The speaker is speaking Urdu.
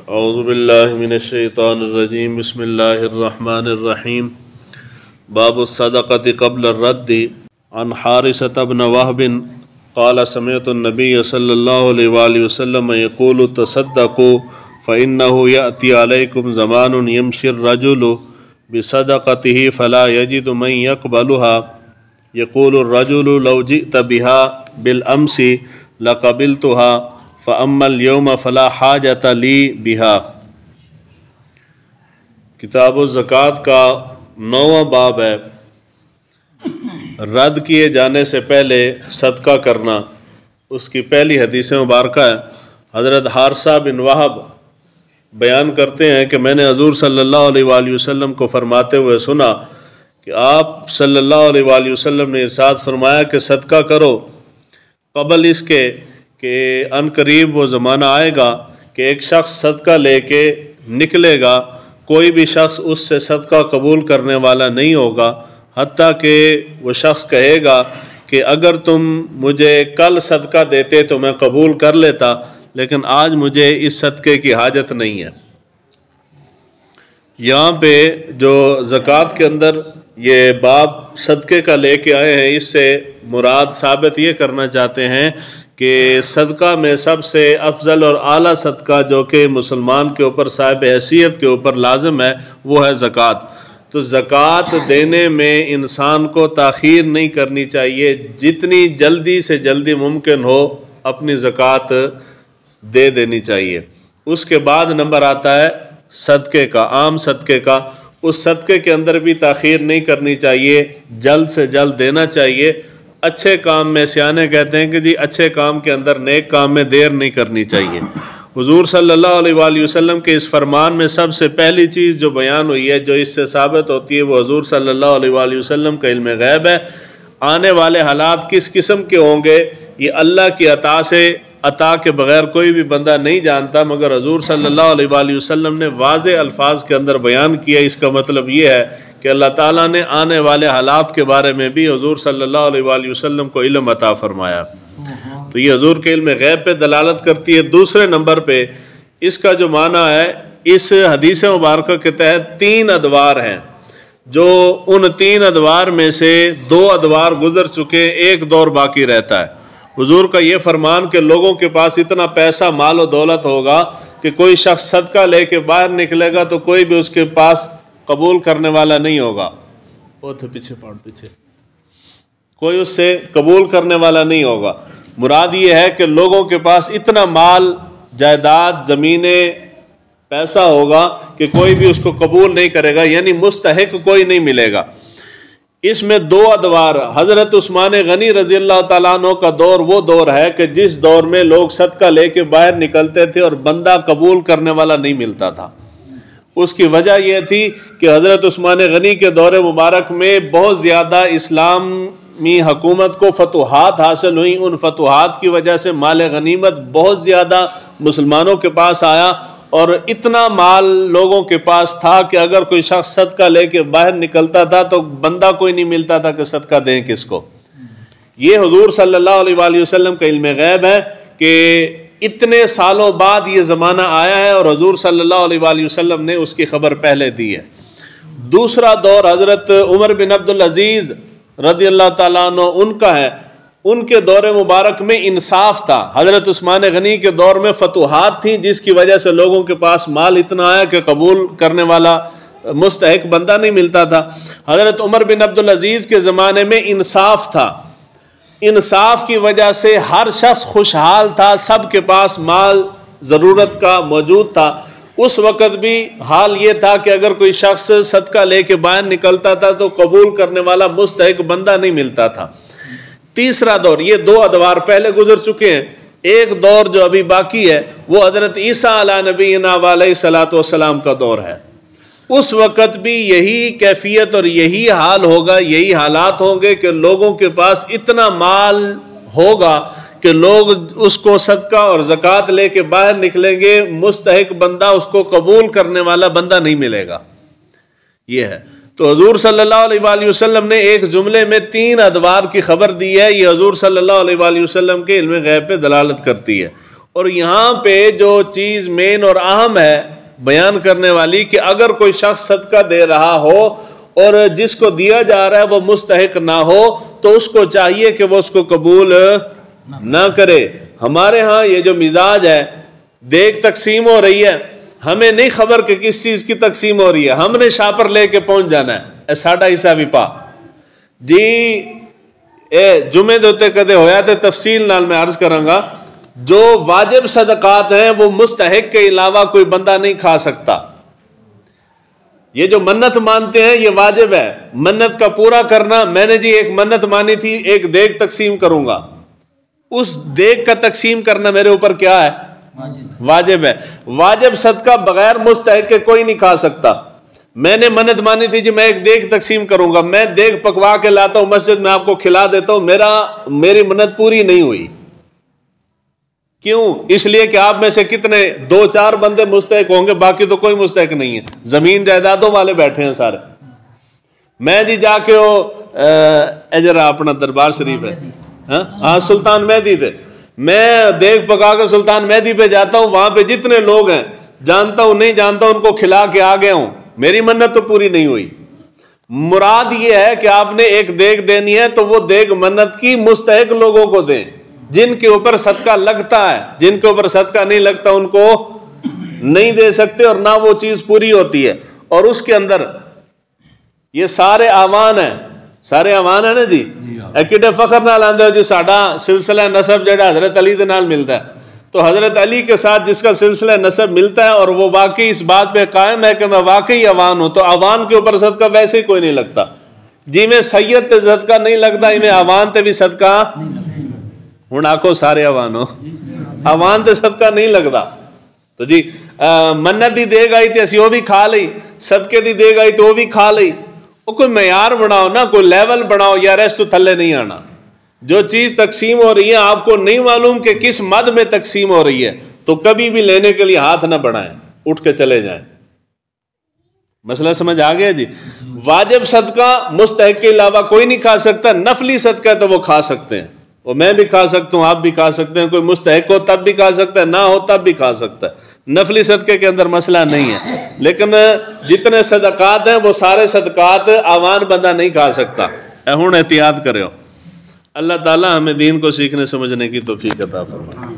اعوذ باللہ من الشیطان الرجیم بسم اللہ الرحمن الرحیم باب الصدقۃ قبل الرد عن حارثة بن وهب قال سمعت النبی صلی اللہ علیہ وآلہ وسلم یقول تصدقوا فإنه يأتي عليكم زمان يمشي الرجل بصدقته فلا يجد من يقبلها يقول الرجل لو جئت بها بالأمس لقبلتها فَأَمَّا الْيَوْمَ فَلَا حَاجَةَ لِي بِهَا۔ کتاب الزکوٰۃ کا 9واں باب ہے، رد کیے جانے سے پہلے صدقہ کرنا۔ اس کی پہلی حدیث مبارکہ ہے، حضرت حارثہ بن وہب بیان کرتے ہیں کہ میں نے حضور صلی اللہ علیہ وآلہ وسلم کو فرماتے ہوئے سنا کہ آپ صلی اللہ علیہ وآلہ وسلم نے ارشاد فرمایا کہ صدقہ کرو قبل اس کے کہ ان قریب وہ زمانہ آئے گا کہ ایک شخص صدقہ لے کے نکلے گا، کوئی بھی شخص اس سے صدقہ قبول کرنے والا نہیں ہوگا، حتیٰ کہ وہ شخص کہے گا کہ اگر تم مجھے کل صدقہ دیتے تو میں قبول کر لیتا، لیکن آج مجھے اس صدقے کی حاجت نہیں ہے۔ یہاں پہ جو زکوٰۃ کے اندر یہ باب صدقے کا لے کے آئے ہیں، اس سے مراد ثابت یہ کرنا چاہتے ہیں کہ صدقہ میں سب سے افضل اور اعلیٰ صدقہ جو کہ مسلمان کے اوپر صاحب حیثیت کے اوپر لازم ہے وہ ہے زکوٰۃ۔ تو زکوٰۃ دینے میں انسان کو تاخیر نہیں کرنی چاہیے، جتنی جلدی سے جلدی ممکن ہو اپنی زکوٰۃ دے دینی چاہیے۔ اس کے بعد نمبر آتا ہے صدقے کا، عام صدقے کا۔ اس صدقے کے اندر بھی تاخیر نہیں کرنی چاہیے، جلد سے جلد دینا چاہیے۔ اچھے کام میں سیانے کہتے ہیں کہ جی اچھے کام کے اندر نیک کام میں دیر نہیں کرنی چاہیے۔ حضور صلی اللہ علیہ وآلہ وسلم کے اس فرمان میں سب سے پہلی چیز جو بیان ہوئی ہے، جو اس سے ثابت ہوتی ہے، وہ حضور صلی اللہ علیہ وآلہ وسلم کا علم غیب ہے۔ آنے والے حالات کس قسم کے ہوں گے یہ اللہ کی عطا کے بغیر کوئی بھی بندہ نہیں جانتا، مگر حضور صلی اللہ علیہ وآلہ وسلم نے واضح الفاظ کے اندر بیان کیا۔ اس کا مطلب یہ ہے کہ اللہ تعالیٰ نے آنے والے حالات کے بارے میں بھی حضور صلی اللہ علیہ وآلہ وسلم کو علم عطا فرمایا، تو یہ حضور کے علم غیب پہ دلالت کرتی ہے۔ دوسرے نمبر پہ اس کا جو معنی ہے، اس حدیث مبارکہ کے تحت 3 ادوار ہیں، جو ان 3 ادوار میں سے 2 ادوار گزر چکے، ایک دور باقی رہتا ہے۔ حضور کا یہ فرمان کہ لوگوں کے پاس اتنا پیسہ مال و دولت ہوگا کہ کوئی شخص صدقہ لے کے باہر نکلے گا تو کوئی بھی اس کے پاس قبول کرنے والا نہیں ہوگا، کوئی اس سے قبول کرنے والا نہیں ہوگا۔ مراد یہ ہے کہ لوگوں کے پاس اتنا مال، جائیداد، زمینیں، پیسہ ہوگا کہ کوئی بھی اس کو قبول نہیں کرے گا، یعنی مستحق کوئی نہیں ملے گا۔ اس میں 2 ادوار، حضرت عثمان غنی رضی اللہ تعالیٰ عنہ کا دور وہ دور ہے کہ جس دور میں لوگ صدقہ لے کے باہر نکلتے تھے اور بندہ قبول کرنے والا نہیں ملتا تھا۔ اس کی وجہ یہ تھی کہ حضرت عثمان غنی کے دور مبارک میں بہت زیادہ اسلامی حکومت کو فتوحات حاصل ہوئیں، ان فتوحات کی وجہ سے مال غنیمت بہت زیادہ مسلمانوں کے پاس آیا، اور اتنا مال لوگوں کے پاس تھا کہ اگر کوئی شخص صدقہ لے کے باہر نکلتا تھا تو بندہ کوئی نہیں ملتا تھا کہ صدقہ دیں کس کو۔ یہ حضور صلی اللہ علیہ وآلہ وسلم کا علم غیب ہے کہ اتنے سالوں بعد یہ زمانہ آیا ہے، اور حضور صلی اللہ علیہ وآلہ وسلم نے اس کی خبر پہلے دی ہے۔ دوسرا دور حضرت عمر بن عبدالعزیز رضی اللہ تعالیٰ عنہ ان کا ہے۔ ان کے دور مبارک میں انصاف تھا۔ حضرت عثمان غنی کے دور میں فتوحات تھیں، جس کی وجہ سے لوگوں کے پاس مال اتنا آیا کہ قبول کرنے والا مستحق بندہ نہیں ملتا تھا۔ حضرت عمر بن عبدالعزیز کے زمانے میں انصاف تھا، انصاف کی وجہ سے ہر شخص خوشحال تھا، سب کے پاس مال ضرورت کا موجود تھا۔ اس وقت بھی حال یہ تھا کہ اگر کوئی شخص صدقہ لے کے باہر نکلتا تھا تو قبول کرنے والا مستحق بندہ نہیں ملتا تھا۔ تیسرا دور، یہ 2 ادوار پہلے گزر چکے ہیں، ایک دور جو ابھی باقی ہے وہ حضرت عیسیٰ علیہ نبینا علیہ الصلوۃ والسلام کا دور ہے۔ اس وقت بھی یہی کیفیت اور یہی حال ہوگا، یہی حالات ہوں گے کہ لوگوں کے پاس اتنا مال ہوگا کہ لوگ اس کو صدقہ اور زکوٰۃ لے کے باہر نکلیں گے، مستحق بندہ، اس کو قبول کرنے والا بندہ نہیں ملے گا۔ یہ ہے تو حضور صلی اللہ علیہ وآلہ وسلم نے ایک جملے میں 3 ادوار کی خبر دی ہے۔ یہ حضور صلی اللہ علیہ وآلہ وسلم کے علم غیب پہ دلالت کرتی ہے۔ اور یہاں پہ جو چیز مین اور اہم ہے بیان کرنے والی کہ اگر کوئی شخص صدقہ دے رہا ہو اور جس کو دیا جا رہا ہے وہ مستحق نہ ہو تو اس کو چاہیے کہ وہ اس کو قبول نہ کرے. ہمارے ہاں یہ جو مزاج ہے، دیگ تقسیم ہو رہی ہے، ہمیں نہیں خبر کہ کس چیز کی تقسیم ہو رہی ہے، ہم نے شاپر لے کے پہنچ جانا ہے، اے ساڈا حصہ بھی پا جی. جمعے دوتے کدے ہویا تے تفصیل نال میں عرض کروں گا. جو واجب صدقات ہیں وہ مستحق کے علاوہ کوئی بندہ نہیں کھا سکتا. یہ جو منت مانتے ہیں یہ واجب ہے، منت کا پورا کرنا. میں نے جی ایک منت مانی تھی، ایک دیگ تقسیم کروں گا، اس دیگ کا تقسیم کرنا میرے اوپر کیا ہے؟ واجب ہے. واجب صدقہ بغیر مستحق کے کوئی نہیں کھا سکتا. میں نے منت مانی تھی جی میں ایک دیگ تقسیم کروں گا، میں دیگ پکوا کے لاتا ہوں مسجد میں آپ کو کھلا دیتا ہوں، میری منت پوری نہیں ہوئی. کیوں؟ اس لیے کہ آپ میں سے کتنے 2-4 بندے مستحق ہوں گے، باقی تو کوئی مستحق نہیں ہے. زمین جائیدادوں والے بیٹھے ہیں سارے. میں جی جا کے اجرا اپنا دربار شریف ہے ہاں سلطان مہدی تھے، میں دیگ پکا کے سلطان مہدی پہ جاتا ہوں، وہاں پہ جتنے لوگ ہیں جانتا ہوں نہیں جانتا ان کو کھلا کے آ گیا ہوں، میری منت تو پوری نہیں ہوئی. مراد یہ ہے کہ آپ نے ایک دیگ دینی ہے تو وہ دیگ منت کی مستحق لوگوں کو دیں، جن کے اوپر صدقہ لگتا ہے. جن کے اوپر صدقہ نہیں لگتا ان کو نہیں دے سکتے اور نہ وہ چیز پوری ہوتی ہے. اور اس کے اندر یہ سارے آوان ہیں، سارے آوان ہیں نا جی. ایکڑے فخر نال آندے ہو جی ساڈا سلسلہ نسب جڑا حضرت علی دے نال ملتا ہے، تو حضرت علی کے ساتھ جس کا سلسلہ نسب ملتا ہے اور وہ واقعی اس بات پہ قائم ہے کہ میں واقعی عوان ہوں، تو عوان کے اوپر صدقہ ویسے ہی کوئی نہیں لگتا. جی میں سید تے صدقہ نہیں لگتا، میں عوان تے بھی صدقہ ہوں آکو سارے عوان ہو، عوان تے صدقہ نہیں لگتا. تو جی منت دی دے گئی تے اسی وہ بھی کھا لئی، صدقے دی دے گئی تو وہ بھی کھا لئی. وہ کوئی معیار بناؤ نا، کوئی لیول بناؤ، یار اس تو تھلے نہیں آنا. جو چیز تقسیم ہو رہی ہے آپ کو نہیں معلوم کہ کس مد میں تقسیم ہو رہی ہے تو کبھی بھی لینے کے لیے ہاتھ نہ بڑھائیں، اٹھ کے چلے جائیں. مسئلہ سمجھ آ گیا جی. واجب صدقہ مستحق کے علاوہ کوئی نہیں کھا سکتا. نفلی صدقہ تو وہ کھا سکتے ہیں، وہ میں بھی کھا سکتا ہوں، آپ بھی کھا سکتے ہیں، کوئی مستحق ہو تب بھی کھا سکتا ہے، نہ ہو تب بھی کھا سکتا ہے. نفلی صدقے کے اندر مسئلہ نہیں ہے. لیکن جتنے صدقات ہیں وہ سارے صدقات عوام بندہ نہیں کھا سکتا. ہوں احتیاط کرو. اللہ تعالی ہمیں دین کو سیکھنے سمجھنے کی توفیق عطا فرمائے.